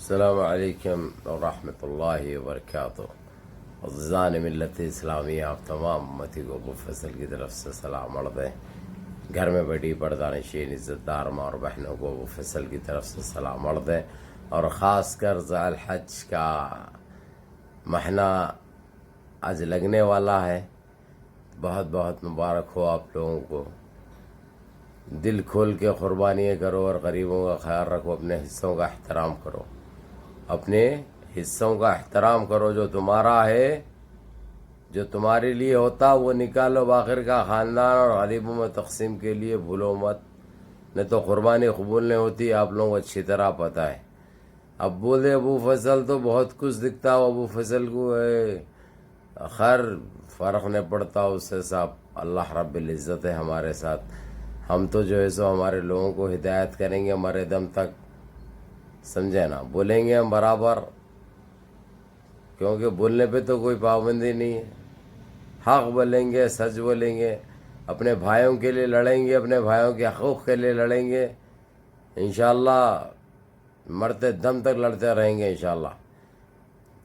السلام علیکم ورحمۃ اللہ وبرکاتہ۔ عزیزان ملت اسلامیہ، آپ تمام امتی کو ابو فضل کی طرف سے سلام عرض ہے۔ گھر میں بیٹھی پردہ نشین عزت دار ماں اور بہنوں کو ابو فضل کی طرف سے سلام عرض ہے، اور خاص کر ذی الحج کا مہینہ آج لگنے والا ہے۔ بہت بہت مبارک ہو آپ لوگوں کو۔ دل کھول کے قربانیاں کرو اور غریبوں کا خیال رکھو، اپنے حصوں کا احترام کرو، اپنے حصوں کا احترام کرو۔ جو تمہارا ہے، جو تمہارے لیے ہوتا وہ نکالو، باخر کا خاندان اور غریبوں میں تقسیم کے لیے بھولو مت، نہیں تو قربانی قبول نہیں ہوتی، آپ لوگوں کو اچھی طرح پتہ ہے۔ اب بولے ابو فضل تو بہت کچھ دکھتا ہو، ابو فضل کو خیر فرق نہیں پڑتا اس سے، صاحب اللہ رب العزت ہے ہمارے ساتھ۔ ہم تو جو ہے سو ہمارے لوگوں کو ہدایت کریں گے مرے دم تک، سمجھے نا، بولیں گے ہم برابر، کیونکہ بولنے پہ تو کوئی پابندی نہیں ہے۔ حق بولیں گے، سچ بولیں گے، اپنے بھائیوں کے لیے لڑیں گے، اپنے بھائیوں کے حقوق کے لیے لڑیں گے، انشاءاللہ مرتے دم تک لڑتے رہیں گے انشاءاللہ۔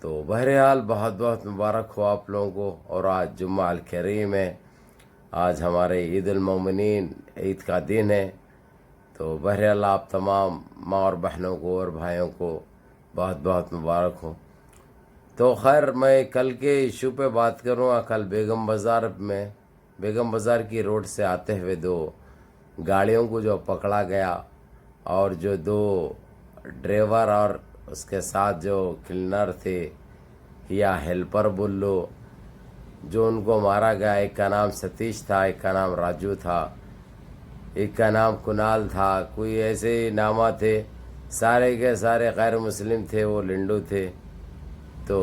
تو بہرحال بہت بہت مبارک ہو آپ لوگوں کو، اور آج جمعہ الکریم ہے، آج ہمارے عید المومنین، عید کا دن ہے۔ تو بہرحال آپ تمام ماں اور بہنوں کو اور بھائیوں کو بہت بہت مبارک ہو۔ تو خیر میں کل کے ایشو پہ بات کروں گا۔ کل بیگم بازار کی روڈ سے آتے ہوئے دو گاڑیوں کو جو پکڑا گیا، اور جو دو ڈرائیور اور اس کے ساتھ جو کلینر تھے یا ہیلپر بول لو، جو ان کو مارا گیا، ایک کا نام ستیش تھا، ایک کا نام راجو تھا، ایک کا نام کنال تھا، کوئی ایسے ہی نامہ تھے، سارے کے سارے غیر مسلم تھے، وہ لنڈو تھے۔ تو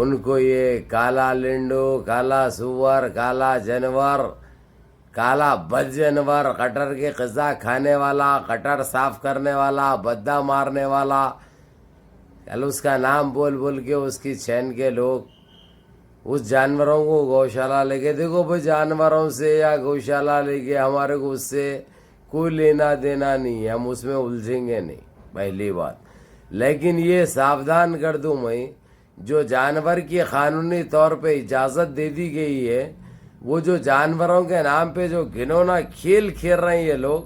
ان کو یہ کالا لنڈو، کالا سور، کالا جانور، کالا بد جانور، کٹر کے غذا کھانے والا، کٹر صاف کرنے والا، بدہ مارنے والا، اس کا نام بول بول کے اس کی چین کے لوگ اس جانوروں کو گوشالہ لے کے، دیکھو بھائی جانوروں سے یا گوشالہ لے کے ہمارے کو اس سے کوئی لینا دینا نہیں ہے، ہم اس میں الجھیں گے نہیں، پہلی بات۔ لیکن یہ ساودھان کر دوں میں، جو جانور کی قانونی طور پہ اجازت دے دی گئی ہے، وہ جو جانوروں کے نام پہ جو گھنونا کھیل کھیل رہے ہیں یہ لوگ،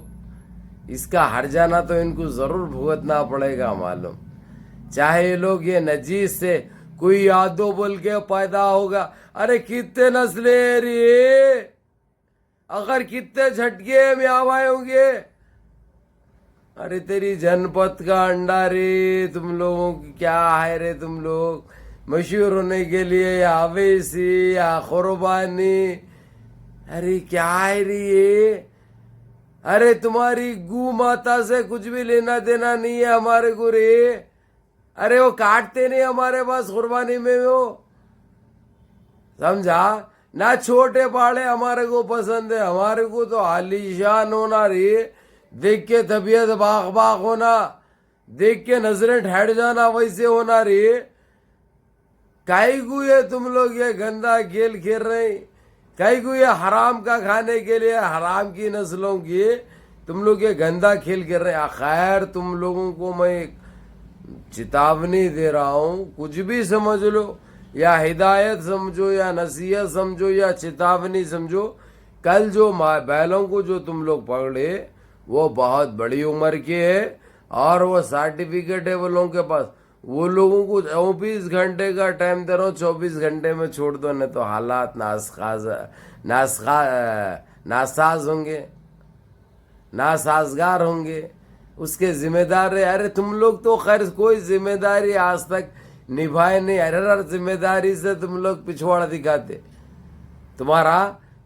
اس کا ہرجانہ تو ان کو ضرور بھگتنا پڑے گا معلوم۔ چاہے یہ لوگ یہ نجیس سے کوئی یادو بول کے پیدا ہوگا، ارے کتنے نسلیں رہے، اگر کتنے جھٹکے میں آوائے ہوں گے، ارے تیری جنپت کا انڈا رے، تم لوگوں کی کیا ہے رے، تم لوگ مشہور ہونے کے لیے یا اویسی یا قربانی، ارے کیا ہے رے یہ، ارے تمہاری گو ماتا سے کچھ بھی لینا دینا نہیں ہے ہمارے کو رے، ارے وہ کاٹتے نہیں ہمارے پاس قربانی میں، وہ سمجھا نہ، چھوٹے پاڑے ہمارے کو پسند ہے، ہمارے کو تو عالیشان ہونا رہی، دیکھ کے طبیعت باغ باغ ہونا، دیکھ کے نظریں ٹھہر جانا، ویسے ہونا رہی۔ کائی کو یہ تم لوگ یہ گندا کھیل کھیل رہے ہیں، کائی کو یہ حرام کا کھانے کے لیے حرام کی نسلوں کی تم لوگ یہ گندا کھیل کھیل رہے ہیں۔ خیر تم لوگوں کو میں چتاونی دے رہا ہوں، کچھ بھی سمجھ لو، یا ہدایت سمجھو یا نصیحت سمجھو یا چتاونی سمجھو، کل جو بیلوں کو جو تم لوگ پکڑے وہ بہت بڑی عمر کے ہے، اور وہ سرٹیفکیٹ ہے وہ لوگوں کے پاس، وہ لوگوں کو 24 گھنٹے کا ٹائم دے رہا ہوں، 24 گھنٹے میں چھوڑ دو، نہیں تو حالات ناساز ہوں گے، ناسازگار ہوں گے، اس کے ذمہ دار ہے۔ ارے تم لوگ تو خیر کوئی ذمہ داری آج تک نبھائے نہیں، ہر ذمہ داری سے تم لوگ پچھواڑ دکھاتے، تمہارا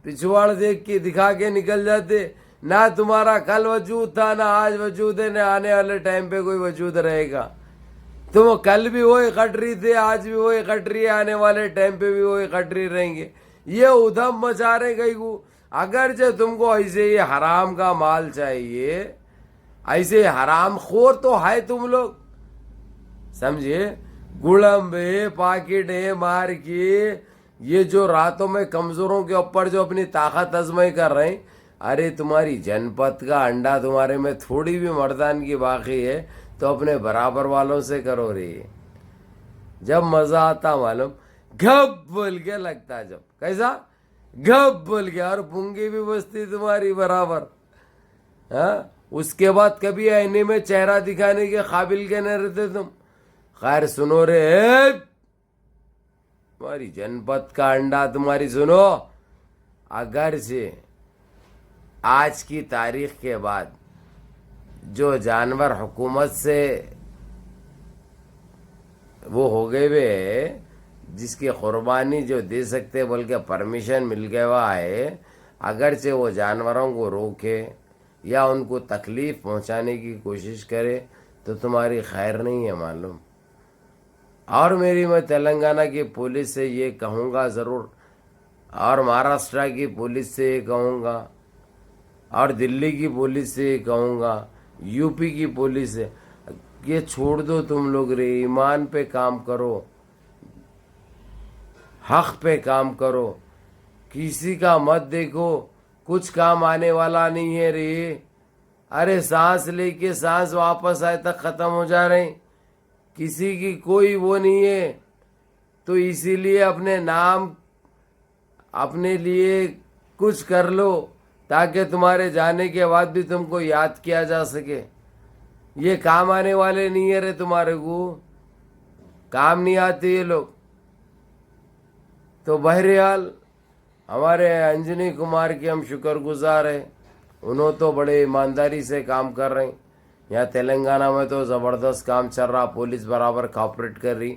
پچھواڑ دیکھ کے دکھا کے نکل جاتے، نہ تمہارا کل وجود تھا، نہ آج وجود ہے، نہ آنے والے ٹائم پہ کوئی وجود رہے گا۔ تم کل بھی وہی کٹری تھے، آج بھی وہی کٹری، آنے والے ٹائم پہ بھی وہی کٹری رہیں گے۔ یہ ادھم مچا رہے گئی کو، اگرچہ تم کو ایسے یہ حرام کا مال چاہیے، ایسے حرام خور تو ہے تم لوگ، سمجھے، گڑمبے پاکٹیں مار کے یہ جو راتوں میں کمزوروں کے اوپر جو اپنی طاقت آزمائی کر رہے ہیں، ارے تمہاری جنپت کا انڈا تمہارے میں تھوڑی بھی مردان کی باقی ہے تو اپنے برابر والوں سے کرو رے. جب مزہ آتا معلوم گھپ بول کے لگتا, جب کیسا گھپ بول کے, اور پونگی بھی بستی تمہاری برابر. ہاں, اس کے بعد کبھی آئینے میں چہرہ دکھانے کے قابل کے نہ رہتے تم. خیر سنو رے, تمہاری جنپت کا انڈا تمہاری سنو. اگرچہ آج کی تاریخ کے بعد جو جانور حکومت سے وہ ہو گئے ہوئے, جس کی قربانی جو دے سکتے بول کے پرمیشن مل گیا ہوا ہے, اگرچہ وہ جانوروں کو روکے یا ان کو تکلیف پہنچانے کی کوشش کرے تو تمہاری خیر نہیں ہے معلوم. اور میں تلنگانہ کی پولیس سے یہ کہوں گا ضرور, اور مہاراشٹر کی پولیس سے یہ کہوں گا, اور دلی کی پولیس سے یہ کہوں گا, یو پی کی پولیس سے, یہ چھوڑ دو تم لوگ رے. ایمان پہ کام کرو, حق پہ کام کرو, کسی کا مت دیکھو, کچھ کام آنے والا نہیں ہے رے. ارے سانس لے کے سانس واپس آئے تک ختم ہو جا رہے ہیں, کسی کی کوئی وہ نہیں ہے. تو اسی لیے اپنے نام اپنے لیے کچھ کر لو تاکہ تمہارے جانے کے بعد بھی تم کو یاد کیا جا سکے. یہ کام آنے والے نہیں ہے رے, تمہارے کو کام نہیں آتے یہ لوگ. تو بہرحال ہمارے انجنی کمار کی ہم شکر گزار ہیں, انہوں تو بڑے ایمانداری سے کام کر رہے ہیں. یہاں تلنگانہ میں تو زبردست کام چل رہا, پولیس برابر کوآپریٹ کر رہی.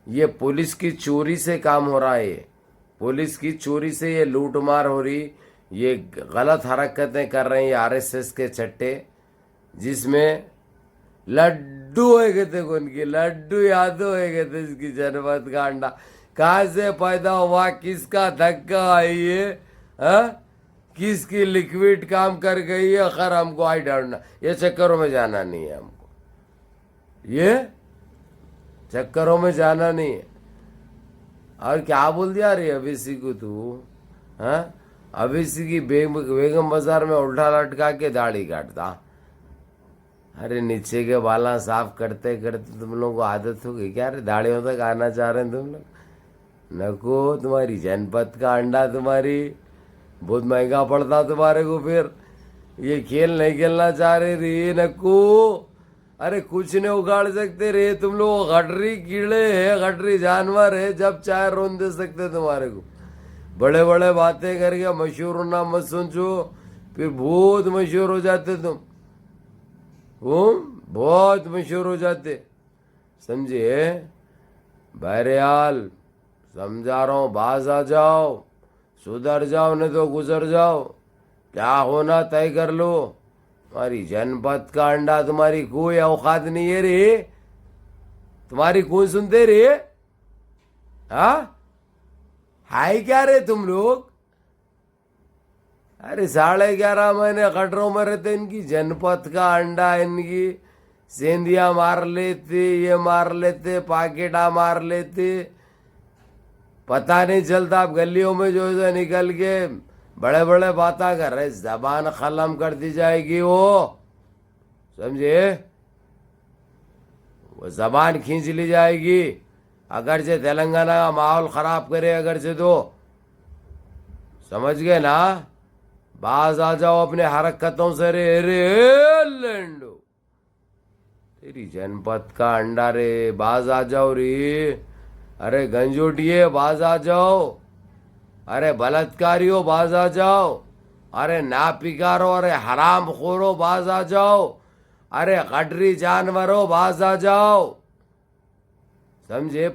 یہ پولیس کی چوری سے کام ہو رہا ہے, پولیس کی چوری سے یہ لوٹ مار ہو رہی, یہ غلط حرکتیں کر رہے ہیں یہ RSS کے چٹے, جس میں لڈو ہوئے گئے تھے, ان کی لڈو یاد ہوئے گئے تھے. اس کی جنپت کا انڈا کہاں سے پیدا ہوا, کس کا دھکا آئی ہے, کس کی لکوڈ کام کر گئی ہے, خیر ہم کو آئی ڈالنا, یہ چکروں میں جانا نہیں ہے ہم کو, یہ چکروں میں جانا نہیں ہے. اور کیا بول دیا رے اویسی کو تو, اویسی کی بیگم بازار میں الٹا لٹکا کے داڑھی کاٹتا. ارے نیچے کے بالا صاف کرتے کرتے تم لوگوں کو عادت ہو گئی کیا رے, داڑھیوں تک آنا چاہ رہے ہیں تم لوگ. نکو, تمہاری جنپت کا انڈا تمہاری بہت مہنگا پڑتا تمہارے کو. پھر یہ کھیل نہیں کھیلنا چاہ رہے رے نکو. ارے کچھ نہیں اگاڑ سکتے رے تم لوگ, غٹری کیڑے ہے, غٹری جانور ہے, جب چاہے رون دے سکتے تمہارے کو. بڑے بڑے باتیں کر کے مشہور ہونا مت سوچو, پھر بہت مشہور ہو جاتے تم, بہت مشہور ہو جاتے, سمجھے. بہرحال سمجھا رہا ہوں, باز آ جاؤ, سدھر جاؤ, نہیں تو گزر جاؤ, کیا ہونا طے کر لو. تمہاری جنپت کا انڈا تمہاری کوئی اوقات نہیں ہے رے, تمہاری کون سنتے رے, ہائی کیا رے تم لوگ. ارے 11.5 مہینے گٹروں میں رہتے, ان کی جنپت کا انڈا, ان کی سیندیاں مار لیتے, یہ مار لیتے, پاکیٹا مار لیتے, پتہ نہیں چلتا. اب گلیوں میں جو ہے نکل کے بڑے بڑے باتیں کر رہے, زبان قلم کر دی جائے گی, وہ سمجھے, وہ زبان کھینچ لی جائے گی. اگرچہ تلنگانہ کا ماحول خراب کرے, اگرچہ تو سمجھ گئے نا. باز آ جاؤ اپنے حرکتوں سے رے, رے لینڈو تیری جنپت کا انڈا رے, باز آ جاؤ رے. ارے گنجوٹیے باز آ جاؤ, ارے بلاتکاریوں باز آ جاؤ, ارے ناپکارو, ارے حرام خورو باز آ جاؤ, ارے غٹری جانوروں باز آ جاؤ, سمجھے.